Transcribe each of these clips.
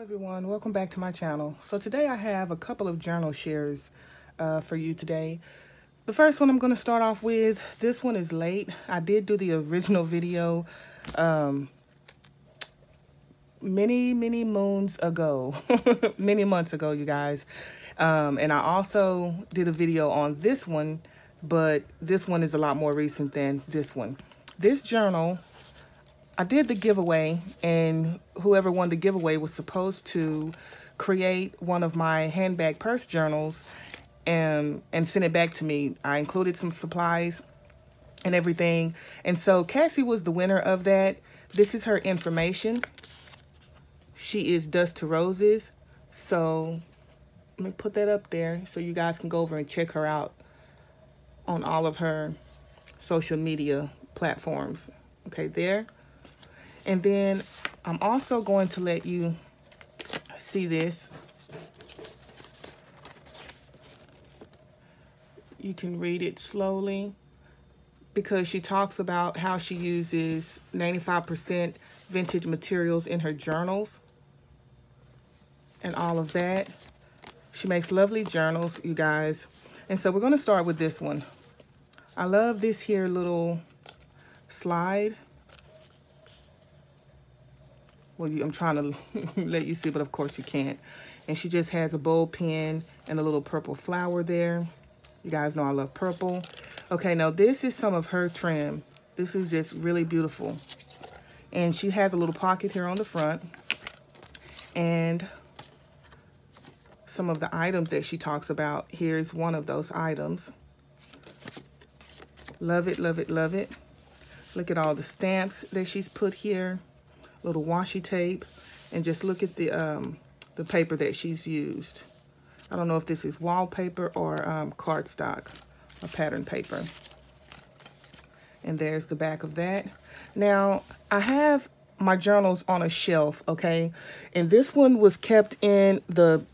Everyone, welcome back to my channel. So today I have a couple of journal shares for you today. The first one I'm going to start off with, this one is late. I did do the original video many moons ago, many months ago, you guys. And I also did a video on this one, but this one is a lot more recent than this one. This journal, I did the giveaway, and whoever won the giveaway was supposed to create one of my handbag purse journals and send it back to me. I included some supplies and everything. And so Cassie was the winner of that. This is her information. She is Dust to Roses. So let me put that up there so you guys can go over and check her out on all of her social media platforms. Okay, there. And then I'm also going to let you see this. You can read it slowly because she talks about how she uses 95% vintage materials in her journals and all of that. She makes lovely journals, you guys. And so we're going to start with this one. I love this here little slide. Well, I'm trying to let you see, but of course you can't. And she just has a bold pen and a little purple flower there. You guys know I love purple. Okay, now this is some of her trim. This is just really beautiful. And she has a little pocket here on the front. And some of the items that she talks about. Here's one of those items. Love it, love it, love it. Look at all the stamps that she's put here. Little washi tape, and just look at the paper that she's used. I don't know if this is wallpaper or cardstock or pattern paper. And there's the back of that. Now, I have my journals on a shelf, okay? And this one was kept in the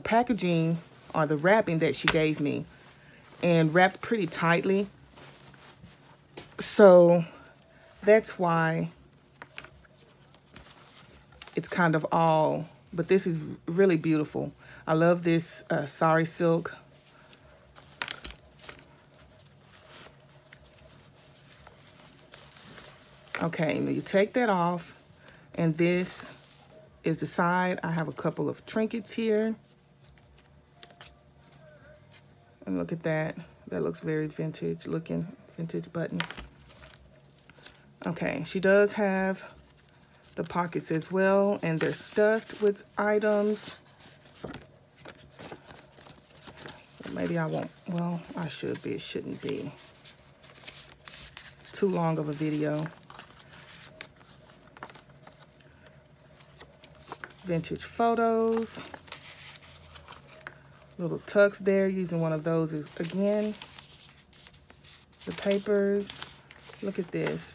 packaging or the wrapping that she gave me and wrapped pretty tightly. So that's why it's kind of all, but this is really beautiful. I love this sari silk. Okay, now you take that off, and this is the side. I have a couple of trinkets here. And look at that. That looks very vintage looking, vintage button. Okay, she does have the pockets as well, and they're stuffed with items. Maybe I won't, well, I should be, it shouldn't be too long of a video. Vintage photos. Little tucks there, using one of those is, again, the papers. Look at this.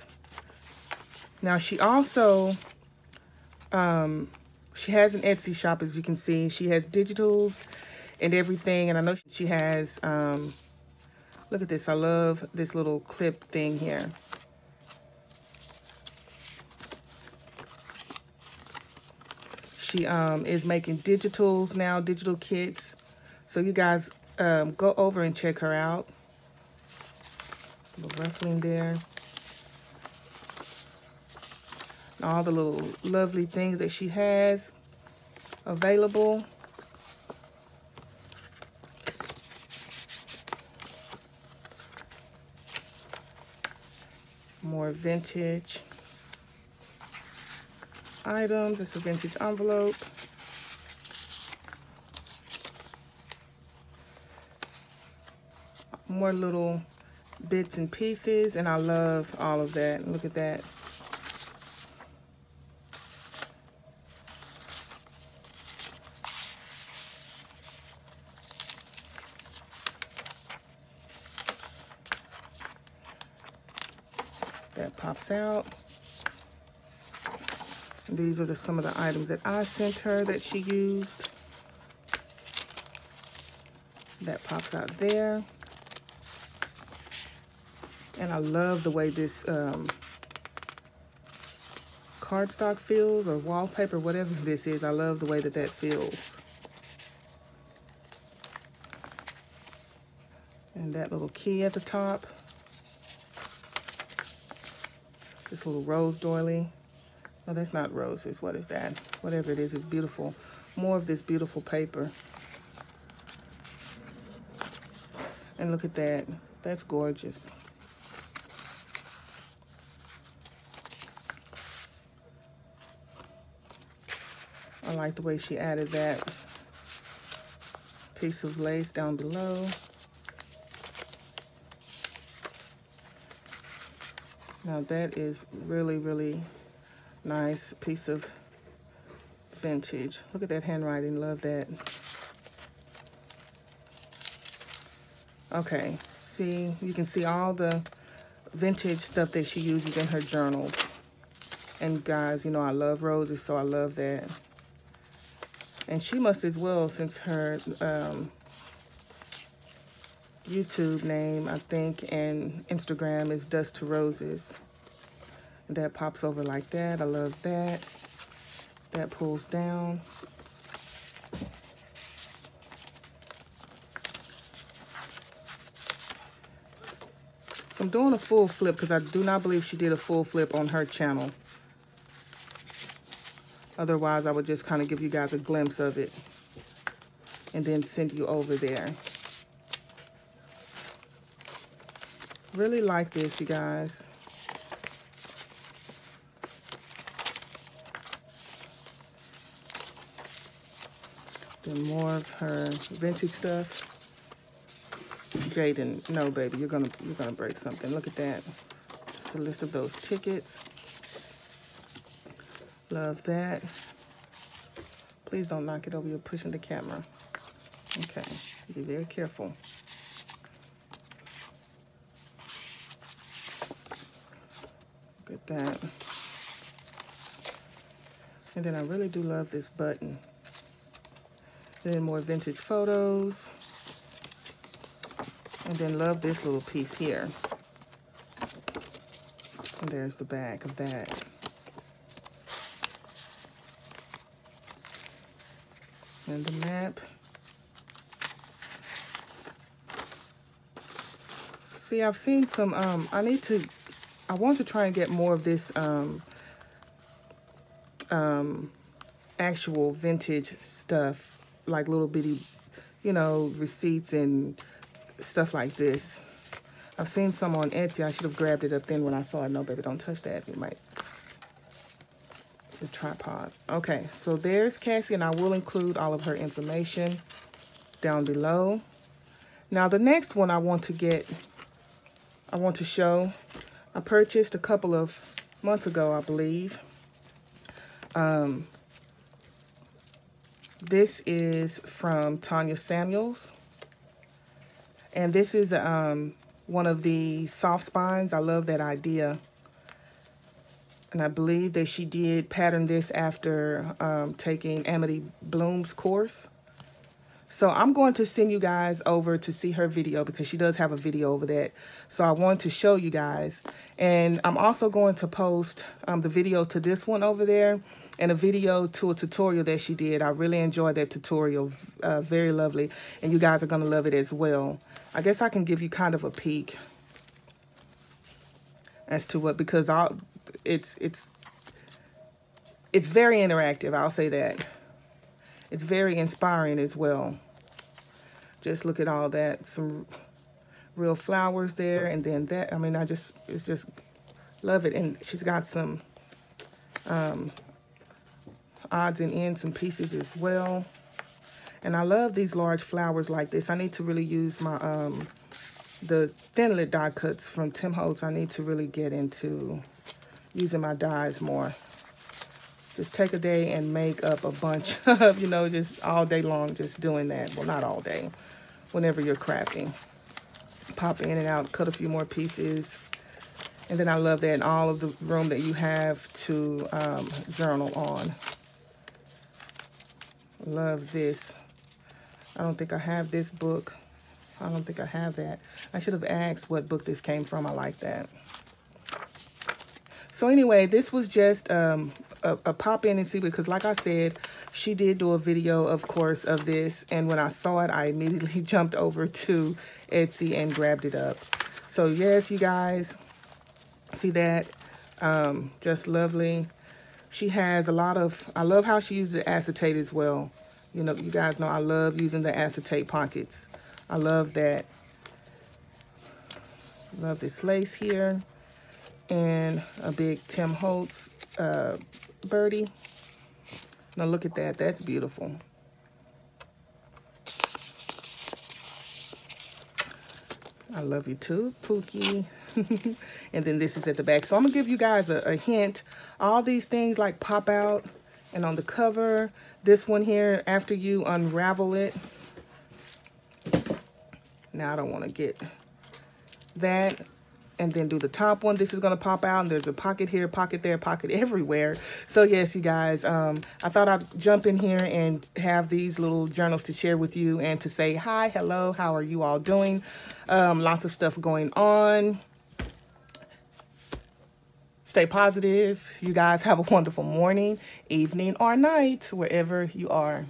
Now, she also, she has an Etsy shop, as you can see. She has digitals and everything. And I know she has, look at this. I love this little clip thing here. She is making digitals now, digital kits. So you guys go over and check her out. A little ruffling there. All the little lovely things that she has available. More vintage items. It's a vintage envelope. More little bits and pieces, and I love all of that. Look at that. That pops out. These are some of the items that I sent her that she used. That pops out there. And I love the way this cardstock feels, or wallpaper, whatever this is. I love the way that that feels. And that little key at the top. This little rose doily. No, that's not roses. What is that? Whatever it is, it's beautiful. More of this beautiful paper. And look at that. That's gorgeous. I like the way she added that piece of lace down below. Now that is really, really nice piece of vintage. Look at that handwriting, love that. Okay, see, you can see all the vintage stuff that she uses in her journals. And guys, you know I love roses, so I love that. And she must as well, since her YouTube name, I think, and Instagram is Dust to Roses. And that pops over like that. I love that. That pulls down. So I'm doing a full flip because I do not believe she did a full flip on her channel. Otherwise, I would just kind of give you guys a glimpse of it and then send you over there. Really like this, you guys. Then more of her vintage stuff. Jaden, no baby, you're gonna break something. Look at that. Just a list of those tickets. Love that. Please don't knock it over. You're pushing the camera. Okay, be very careful. Look at that. And then I really do love this button. Then more vintage photos. And then love this little piece here. And there's the back of that. And the map. See, I've seen some, I want to try and get more of this actual vintage stuff, like little bitty, you know, receipts and stuff like this. I've seen some on Etsy. I should have grabbed it up then when I saw it. No, baby, don't touch that. You might. The tripod. Okay, so there's Cassie, and I will include all of her information down below. Now, the next one I want to show, I purchased a couple of months ago, I believe. This is from Tonya Samuels. And this is one of the soft spines. I love that idea. And I believe that she did pattern this after taking Amity Bloom's course. So I'm going to send you guys over to see her video because she does have a video over that. So I want to show you guys. And I'm also going to post the video to this one over there and a video to a tutorial that she did. I really enjoyed that tutorial. Very lovely. And you guys are going to love it as well. I guess I can give you kind of a peek as to what, because it's very interactive, I'll say that. It's very inspiring as well. Just look at all that, some real flowers there, and then that, I mean, it's just love it. And she's got some odds and ends and pieces as well. And I love these large flowers like this. I need to really use my the Thinlit die cuts from Tim Holtz. I need to really get into using my dies more. Just take a day and make up a bunch of, you know, just all day long, just doing that. Well, not all day, whenever you're crafting. Pop in and out, cut a few more pieces. And then I love that in all of the room that you have to journal on. Love this. I don't think I have this book. I don't think I have that. I should have asked what book this came from. I like that. So anyway, this was just a pop in and see, because like I said, she did do a video, of course, of this. And when I saw it, I immediately jumped over to Etsy and grabbed it up. So yes, you guys, see that? Just lovely. She has a lot of, I love how she uses the acetate as well. You know, you guys know I love using the acetate pockets. I love that. Love this lace here. And a big Tim Holtz birdie. Now look at that. That's beautiful. I love you too, Pookie. And then this is at the back. So I'm going to give you guys a hint. All these things like pop out. And on the cover, this one here, after you unravel it. Now I don't want to get that. And then do the top one. This is going to pop out. And there's a pocket here, pocket there, pocket everywhere. So yes, you guys, I thought I'd jump in here and have these little journals to share with you and to say hi, hello, how are you all doing? Lots of stuff going on. Stay positive. You guys have a wonderful morning, evening, or night, wherever you are.